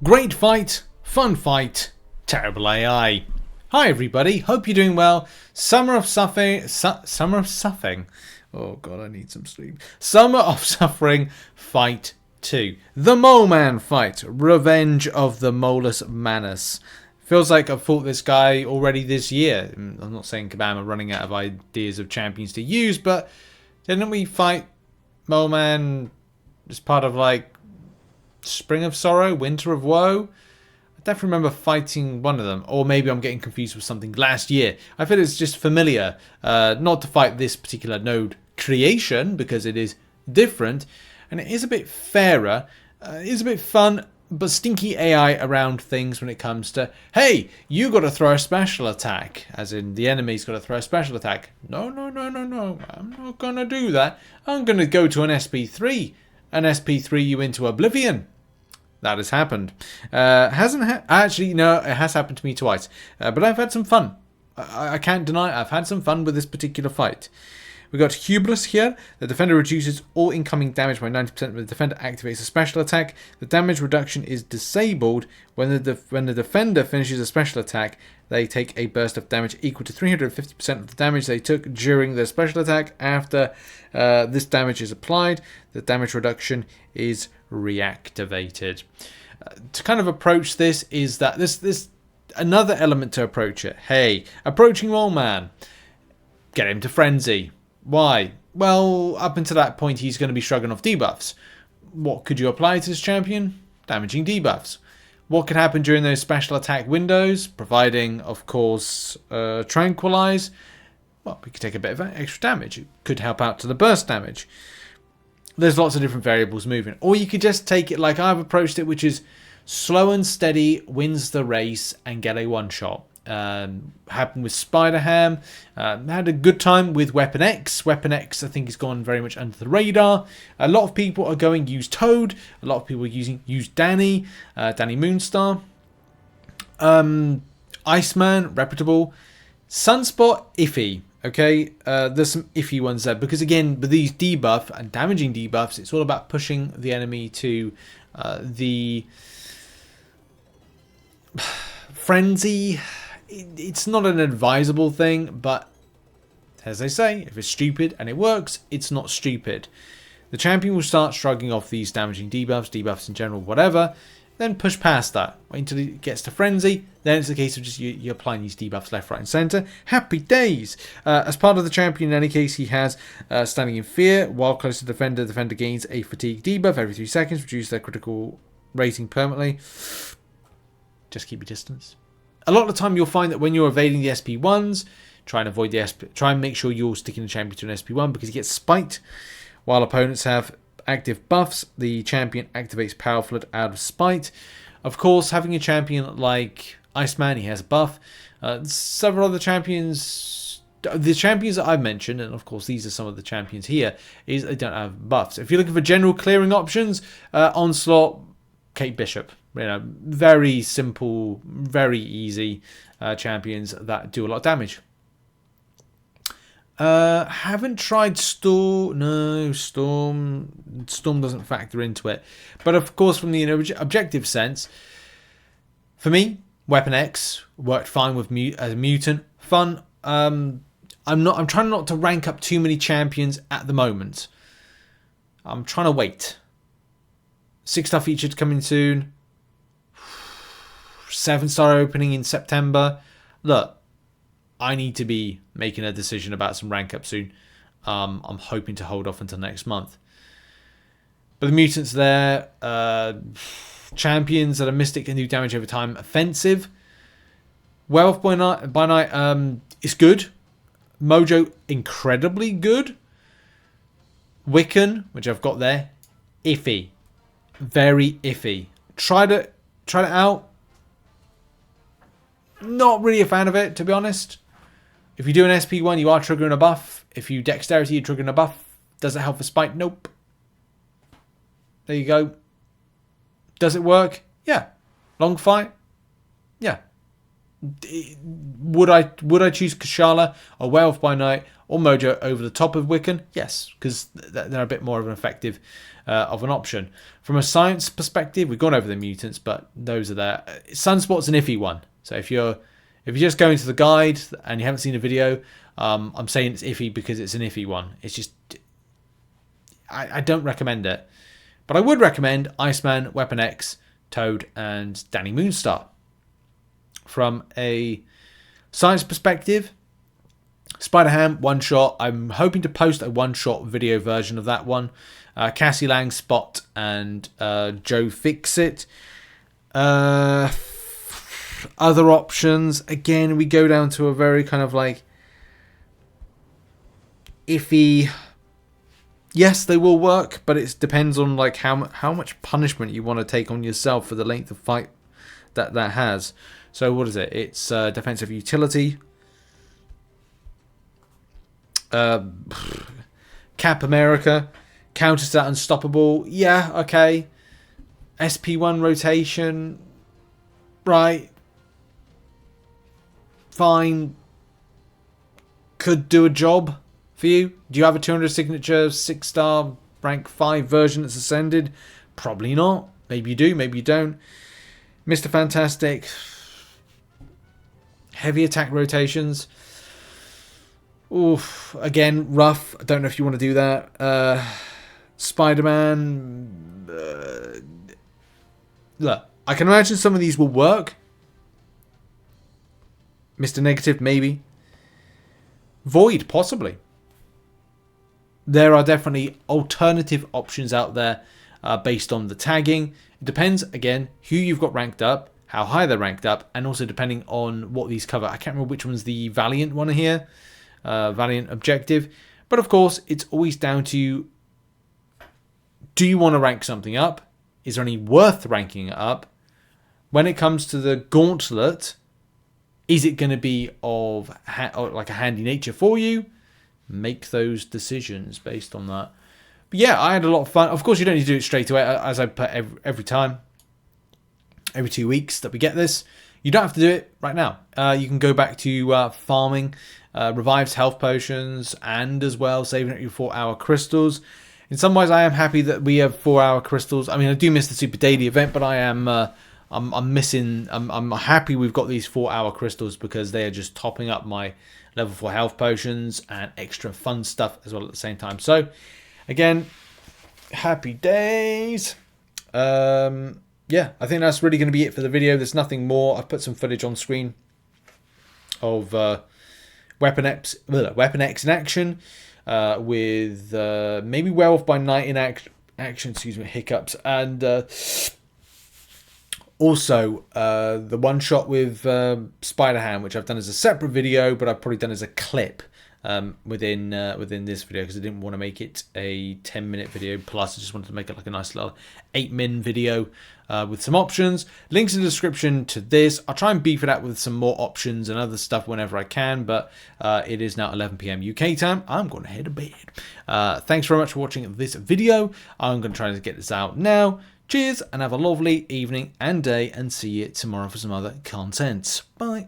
Great fight, fun fight, terrible AI. Hi everybody, hope you're doing well. Summer of Suffering. Oh god, I need some sleep. Summer of Suffering Fight 2. The Mole Man fight. Revenge of the Molus Manus. Feels like I've fought this guy already this year. I'm not saying Kabam are running out of ideas of champions to use, but didn't we fight Mole Man as part of like Spring of Sorrow, Winter of Woe? I definitely remember fighting one of them, or maybe I'm getting confused with something last year. I feel it's just familiar, not to fight this particular node creation because it is different and it is a bit fairer. It is a bit fun, but stinky AI around things when it comes to, hey, you got to throw a special attack, as in the enemy's got to throw a special attack. No, I'm not gonna do that. I'm gonna go to an SP3 and SP3 you into oblivion. That has happened. Actually, no, it has happened to me twice. But I've had some fun. I can't deny it. I've had some fun with this particular fight. We've got Hubris here. The defender reduces all incoming damage by 90% when the defender activates a special attack. The damage reduction is disabled when the defender finishes a special attack. They take a burst of damage equal to 350% of the damage they took during their special attack. After this damage is applied, the damage reduction is reactivated. To kind of approach this is that this another element to approach it. Hey, approaching Mole Man. Get him to frenzy. Why? Well, up until that point, he's going to be shrugging off debuffs. What could you apply to this champion? Damaging debuffs. What could happen during those special attack windows? Providing, of course, Tranquilize. Well, we could take a bit of extra damage. It could help out to the burst damage. There's lots of different variables moving. Or you could just take it like I've approached it, which is slow and steady, wins the race, and get a one-shot. Happened with Spider-Ham. Had a good time with Weapon X. Weapon X, I think, has gone very much under the radar. A lot of people are going use Toad. A lot of people are use Danny. Danny Moonstar. Iceman, reputable. Sunspot, iffy. Okay, there's some iffy ones there because again, with these debuff and damaging debuffs, it's all about pushing the enemy to the frenzy. It's not an advisable thing, but as they say, if it's stupid and it works, it's not stupid. The champion will start shrugging off these damaging debuffs in general, whatever, then push past that. Wait until it gets to frenzy, then it's a case of just you applying these debuffs left, right and centre. Happy days! As part of the champion, in any case, he has Standing in Fear. While close to defender, defender gains a fatigue debuff every 3 seconds, reduce their critical rating permanently. Just keep your distance. A lot of the time you'll find that when you're evading the SP1s, try and make sure you're sticking the champion to an SP1 because he gets spiked. While opponents have active buffs, the champion activates Power Flood out of spite. Of course, having a champion like Iceman, he has a buff. Several other champions, the champions that I've mentioned, and of course these are some of the champions here, is they don't have buffs. If you're looking for general clearing options, Onslaught, Kate Bishop. You know, very simple, very easy champions that do a lot of damage. Haven't tried Storm. No, Storm doesn't factor into it. But of course, from the objective sense, for me, Weapon X worked fine with as a mutant. Fun. I'm trying not to rank up too many champions at the moment. I'm trying to wait. 6-star featured coming soon. 7-star opening in September. Look, I need to be making a decision about some rank up soon. I'm hoping to hold off until next month. But the mutants there, champions that are mystic and do damage over time, offensive. Werewolf by Night is good. Mojo, incredibly good. Wiccan, which I've got there, iffy. Very iffy. Tried it out. Not really a fan of it, to be honest. If you do an SP1, you are triggering a buff. If you dexterity, you're triggering a buff. Does it help for spite? Nope. There you go. Does it work? Yeah. Long fight? Yeah. Would I choose Kushala or Werewolf by Night or Mojo over the top of Wiccan? Yes, because they're a bit more of an effective of an option. From a science perspective, we've gone over the mutants, but those are there. Sunspot's an iffy one. So if you're just going to the guide and you haven't seen a video, I'm saying it's iffy because it's an iffy one. It's just I don't recommend it, but I would recommend Iceman, Weapon X, Toad, and Danny Moonstar. From a science perspective, Spider-Ham, one-shot. I'm hoping to post a one-shot video version of that one. Cassie Lang, Spot, and Joe Fixit. Other options, again, we go down to a very kind of like iffy. Yes, they will work, but it depends on like how much punishment you want to take on yourself for the length of fight that has. So what is it? It's defensive utility. Cap America. Counterstat Unstoppable. Yeah, okay. SP1 rotation. Right. Fine. Could do a job for you. Do you have a 200 signature 6-star rank 5 version that's ascended? Probably not. Maybe you do, maybe you don't. Mr. Fantastic. Heavy attack rotations. Oof. Again, rough. I don't know if you want to do that. Spider-Man. Look, I can imagine some of these will work. Mr. Negative, maybe. Void, possibly. There are definitely alternative options out there based on the tagging. It depends, again, who you've got ranked up, how high they're ranked up, and also depending on what these cover. I can't remember which one's the Valiant one here. Valiant objective. But of course, it's always down to, do you want to rank something up? Is there any worth ranking it up? When it comes to the Gauntlet, is it going to be of like a handy nature for you? Make those decisions based on that. But yeah, I had a lot of fun. Of course, you don't need to do it straight away, as I put every time. Every 2 weeks that we get this. You don't have to do it right now. You can go back to farming, revives health potions, and as well saving up your 4-hour crystals. In some ways, I am happy that we have 4-hour crystals. I mean, I do miss the Super Daily event, but I am I'm missing. I'm happy we've got these 4-hour crystals because they are just topping up my level 4 health potions and extra fun stuff as well at the same time. So, again, happy days. Yeah, I think that's really going to be it for the video. There's nothing more. I've put some footage on screen of Weapon X in action with maybe Werewolf by Night in action. Excuse me, hiccups. And also the one shot with Spider-Ham, which I've done as a separate video, but I've probably done as a clip within this video because I didn't want to make it a 10-minute video. Plus, I just wanted to make it like a nice little 8-min video with some options. Links in the description to this. I'll try and beef it out with some more options and other stuff whenever I can, but it is now 11 PM UK time. I'm going to head to bed. Thanks very much for watching this video. I'm going to try to get this out now. Cheers, and have a lovely evening and day, and see you tomorrow for some other content. Bye.